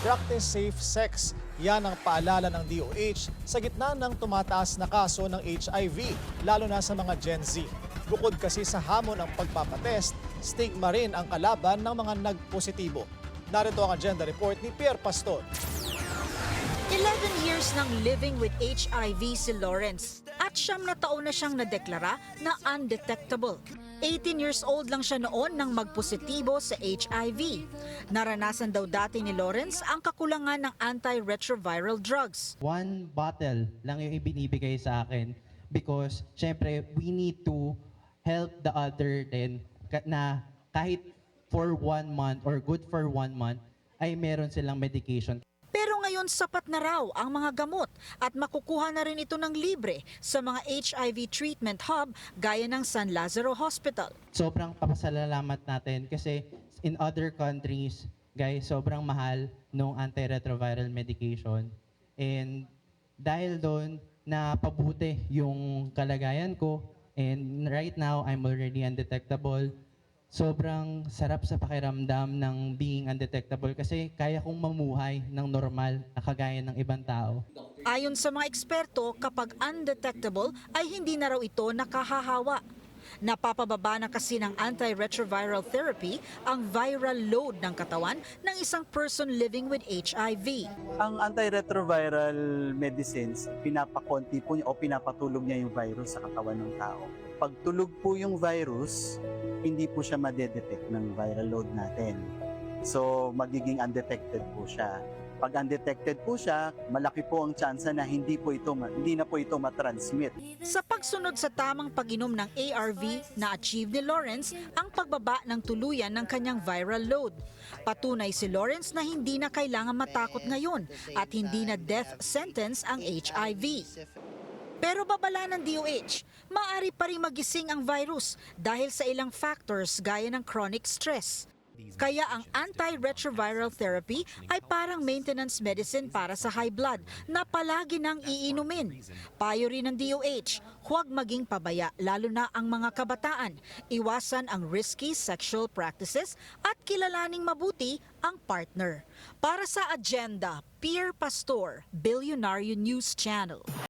practice safe sex. Yan ang paalala ng DOH sa gitna ng tumataas na kaso ng HIV, lalo na sa mga Gen Z. Bukod kasi sa hamon ang pagpapatest, stigma rin ang kalaban ng mga nagpositibo. Narito ang agenda report ni Pierre Pastor. 11 years nang living with HIV si Lawrence at 9 na taon na siyang nadeklara na undetectable. 18 years old lang siya noon nang magpositibo sa HIV. Naranasan daw dati ni Lawrence ang kakulangan ng antiretroviral drugs. 1 bottle lang yung ibinibigay sa akin because syempre we need to help the other din na kahit for 1 month or good for 1 month ay meron silang medication. Pero ngayon sapat na raw ang mga gamot at makukuha na rin ito ng libre sa mga HIV treatment hub gaya ng San Lazaro Hospital. Sobrang papasalamat natin kasi in other countries, guys, sobrang mahal ng antiretroviral medication. And dahil doon, napabuti yung kalagayan ko. And right now, I'm already undetectable. Sobrang sarap sa pakiramdam ng being undetectable kasi kaya kong mamuhay ng normal na kagaya ng ibang tao. Ayon sa mga eksperto, kapag undetectable ay hindi na raw ito nakahahawa. Napapababa na kasi ng antiretroviral therapy ang viral load ng katawan ng isang person living with HIV. Ang antiretroviral medicines, pinapakonti po niya o pinapatulog niya yung virus sa katawan ng tao. Pag tulog po yung virus, hindi po siya madedetect ng viral load natin. So, magiging undetected po siya. Pag undetected po siya, malaki po ang tsansa na hindi na po ito matransmit. Sa pagsunod sa tamang pag-inom ng ARV, na-achieve ni Lawrence ang pagbaba ng tuluyan ng kanyang viral load. Patunay si Lawrence na hindi na kailangan matakot ngayon at hindi na death sentence ang HIV. Pero babala ng DOH, maaari pa rin magising ang virus dahil sa ilang factors gaya ng chronic stress. Kaya ang antiretroviral therapy ay parang maintenance medicine para sa high blood na palagi nang iinumin. Payo rin ng DOH, huwag maging pabaya lalo na ang mga kabataan. Iwasan ang risky sexual practices at kilalaning mabuti ang partner. Para sa Agenda, Pierre Pastor, Billionaire News Channel.